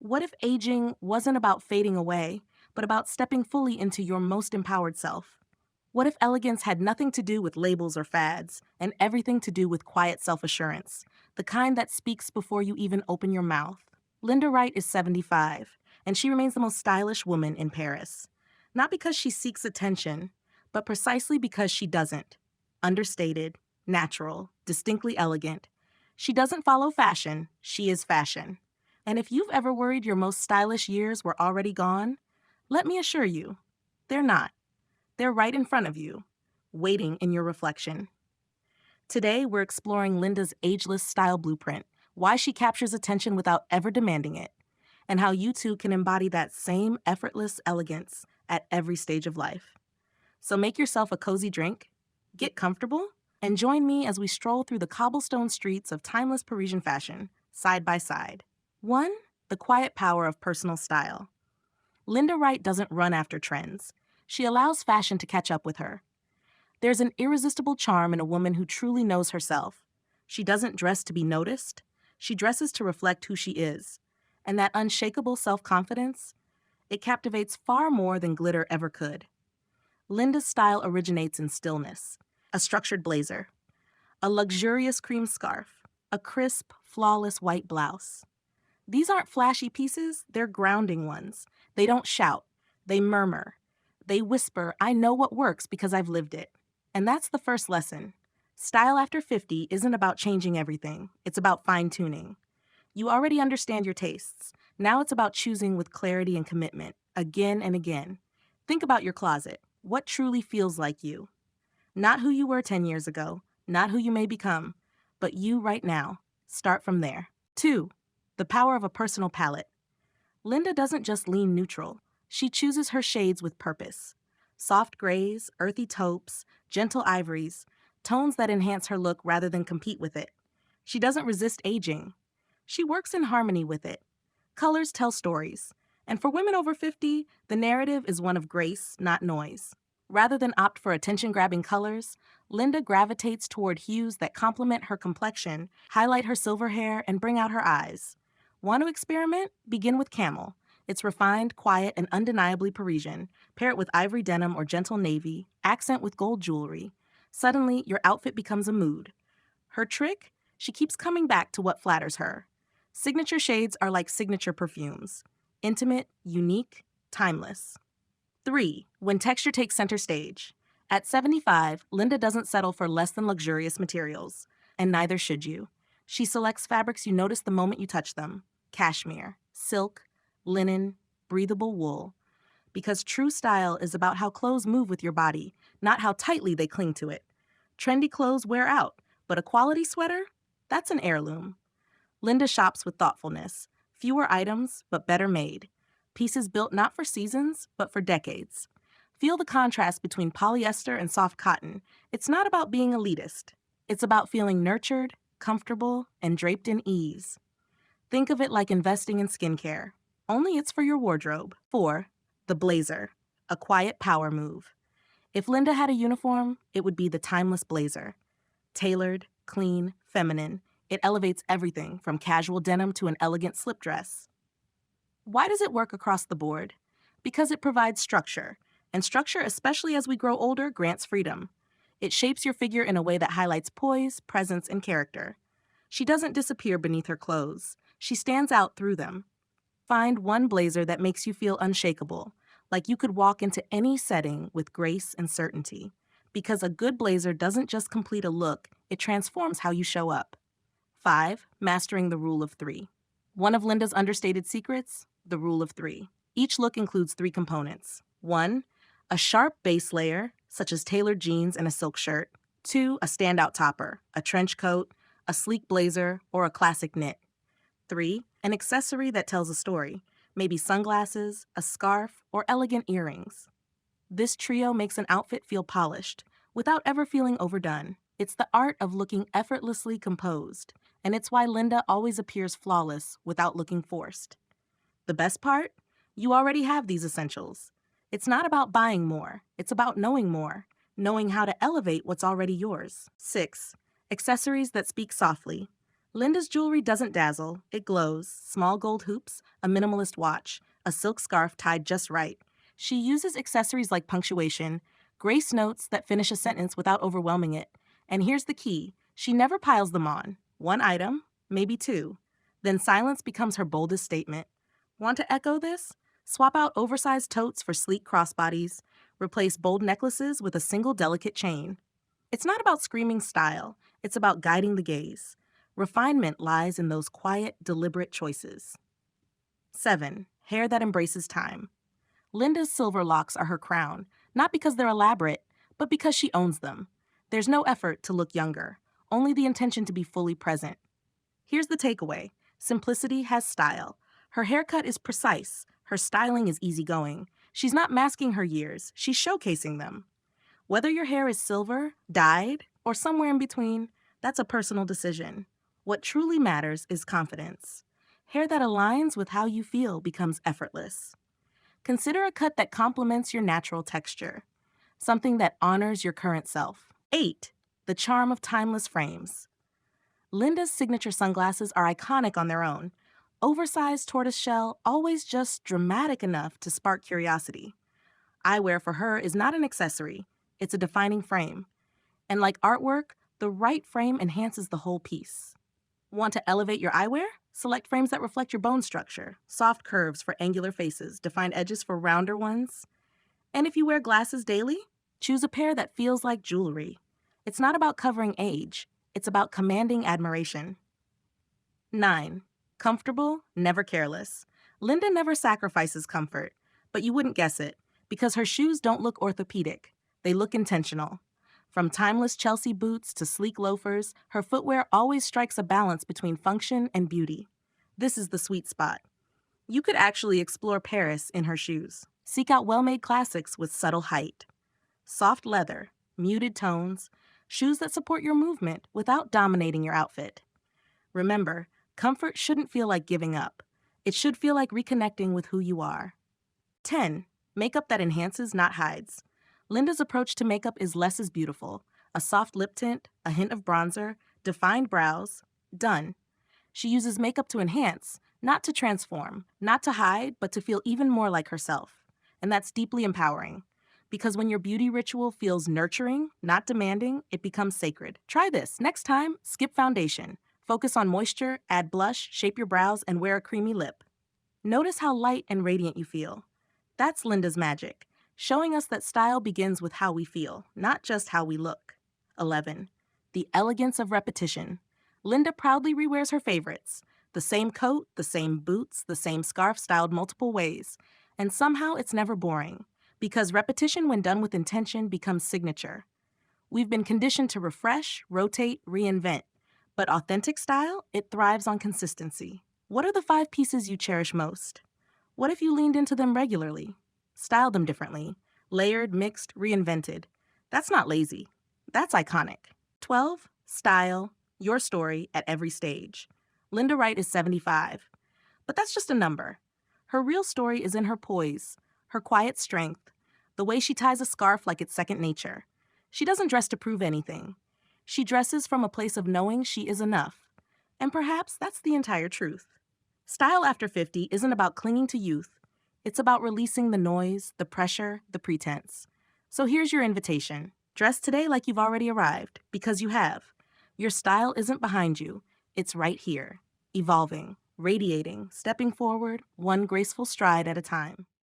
What if aging wasn't about fading away, but about stepping fully into your most empowered self? What if elegance had nothing to do with labels or fads, and everything to do with quiet self assurance, the kind that speaks before you even open your mouth? Linda Wright is 75, and she remains the most stylish woman in Paris. Not because she seeks attention, but precisely because she doesn't. Understated, natural, distinctly elegant. She doesn't follow fashion, she is fashion. And if you've ever worried your most stylish years were already gone, let me assure you, they're not. They're right in front of you, waiting in your reflection. Today, we're exploring Linda's ageless style blueprint, why she captures attention without ever demanding it, and how you too can embody that same effortless elegance at every stage of life. So make yourself a cozy drink, get comfortable, and join me as we stroll through the cobblestone streets of timeless Parisian fashion, side by side. 1. The quiet power of personal style. Linda Wright doesn't run after trends. She allows fashion to catch up with her. There's an irresistible charm in a woman who truly knows herself. She doesn't dress to be noticed. She dresses to reflect who she is. And that unshakable self-confidence, it captivates far more than glitter ever could. Linda's style originates in stillness. A structured blazer, a luxurious cream scarf, a crisp, flawless white blouse. These aren't flashy pieces, they're grounding ones. They don't shout, they murmur. They whisper, I know what works because I've lived it. And that's the first lesson. Style after 50 isn't about changing everything, it's about fine-tuning. You already understand your tastes. Now it's about choosing with clarity and commitment, again and again. Think about your closet. What truly feels like you? Not who you were 10 years ago, not who you may become, but you right now. Start from there. 2. The power of a personal palette. Linda doesn't just lean neutral. She chooses her shades with purpose. Soft grays, earthy taupes, gentle ivories, tones that enhance her look rather than compete with it. She doesn't resist aging. She works in harmony with it. Colors tell stories. And for women over 50, the narrative is one of grace, not noise. Rather than opt for attention-grabbing colors, Linda gravitates toward hues that complement her complexion, highlight her silver hair, and bring out her eyes. Want to experiment? Begin with camel. It's refined, quiet, and undeniably Parisian. Pair it with ivory denim or gentle navy, accent with gold jewelry. Suddenly, your outfit becomes a mood. Her trick? She keeps coming back to what flatters her. Signature shades are like signature perfumes. Intimate, unique, timeless. 3. When texture takes center stage. At 75, Linda doesn't settle for less than luxurious materials, and neither should you. She selects fabrics you notice the moment you touch them. Cashmere, silk, linen, breathable wool. Because true style is about how clothes move with your body, not how tightly they cling to it. Trendy clothes wear out, but a quality sweater? That's an heirloom. Linda shops with thoughtfulness. Fewer items, but better made. Pieces built not for seasons, but for decades. Feel the contrast between polyester and soft cotton. It's not about being elitist. It's about feeling nurtured, comfortable, and draped in ease. Think of it like investing in skincare. Only it's for your wardrobe. 4. The blazer. A quiet power move. If Linda had a uniform, it would be the timeless blazer. Tailored, clean, feminine, it elevates everything from casual denim to an elegant slip dress. Why does it work across the board? Because it provides structure, and structure, especially as we grow older, grants freedom. It shapes your figure in a way that highlights poise, presence, and character. She doesn't disappear beneath her clothes. She stands out through them. Find one blazer that makes you feel unshakable, like you could walk into any setting with grace and certainty. Because a good blazer doesn't just complete a look, it transforms how you show up. 5. Mastering the rule of 3. One of Linda's understated secrets? The rule of 3. Each look includes 3 components. 1. A sharp base layer, such as tailored jeans and a silk shirt. 2. A standout topper, a trench coat, a sleek blazer, or a classic knit. 3. An accessory that tells a story, maybe sunglasses, a scarf, or elegant earrings. This trio makes an outfit feel polished, without ever feeling overdone. It's the art of looking effortlessly composed, and it's why Linda always appears flawless without looking forced. The best part? You already have these essentials. It's not about buying more, it's about knowing how to elevate what's already yours. 6. Accessories that speak softly. Linda's jewelry doesn't dazzle, it glows. Small gold hoops, a minimalist watch, a silk scarf tied just right. She uses accessories like punctuation, grace notes that finish a sentence without overwhelming it. And here's the key, she never piles them on. One item, maybe two. Then silence becomes her boldest statement. Want to echo this? Swap out oversized totes for sleek crossbodies. Replace bold necklaces with a single delicate chain. It's not about screaming style, it's about guiding the gaze. Refinement lies in those quiet, deliberate choices. 7. Hair that embraces time. Linda's silver locks are her crown, not because they're elaborate, but because she owns them. There's no effort to look younger, only the intention to be fully present. Here's the takeaway. Simplicity has style. Her haircut is precise. Her styling is easygoing. She's not masking her years, she's showcasing them. Whether your hair is silver, dyed, or somewhere in between, that's a personal decision. What truly matters is confidence. Hair that aligns with how you feel becomes effortless. Consider a cut that complements your natural texture, something that honors your current self. 8. The charm of timeless frames. Linda's signature sunglasses are iconic on their own. Oversized tortoiseshell, always just dramatic enough to spark curiosity. Eyewear for her is not an accessory, it's a defining frame. And like artwork, the right frame enhances the whole piece. Want to elevate your eyewear? Select frames that reflect your bone structure, soft curves for angular faces, defined edges for rounder ones. And if you wear glasses daily, choose a pair that feels like jewelry. It's not about covering age, it's about commanding admiration. 9. Comfortable, never careless. Linda never sacrifices comfort, but you wouldn't guess it, because her shoes don't look orthopedic. They look intentional. From timeless Chelsea boots to sleek loafers, her footwear always strikes a balance between function and beauty. This is the sweet spot. You could actually explore Paris in her shoes. Seek out well-made classics with subtle height. Soft leather, muted tones, shoes that support your movement without dominating your outfit. Remember, comfort shouldn't feel like giving up. It should feel like reconnecting with who you are. 10. Makeup that enhances, not hides. Linda's approach to makeup is less is beautiful. A soft lip tint, a hint of bronzer, defined brows, done. She uses makeup to enhance, not to transform, not to hide, but to feel even more like herself. And that's deeply empowering. Because when your beauty ritual feels nurturing, not demanding, it becomes sacred. Try this. Next time, skip foundation. Focus on moisture, add blush, shape your brows, and wear a creamy lip. Notice how light and radiant you feel. That's Linda's magic, showing us that style begins with how we feel, not just how we look. 11. The elegance of repetition. Linda proudly rewears her favorites. The same coat, the same boots, the same scarf styled multiple ways. And somehow it's never boring, because repetition when done with intention becomes signature. We've been conditioned to refresh, rotate, reinvent. But authentic style, it thrives on consistency. What are the 5 pieces you cherish most? What if you leaned into them regularly? Styled them differently. Layered, mixed, reinvented. That's not lazy. That's iconic. 12. Style. Your story at every stage. Linda Wright is 75. But that's just a number. Her real story is in her poise, her quiet strength, the way she ties a scarf like it's second nature. She doesn't dress to prove anything. She dresses from a place of knowing she is enough. And perhaps that's the entire truth. Style after 50 isn't about clinging to youth. It's about releasing the noise, the pressure, the pretense. So here's your invitation. Dress today like you've already arrived, because you have. Your style isn't behind you. It's right here, evolving, radiating, stepping forward, one graceful stride at a time.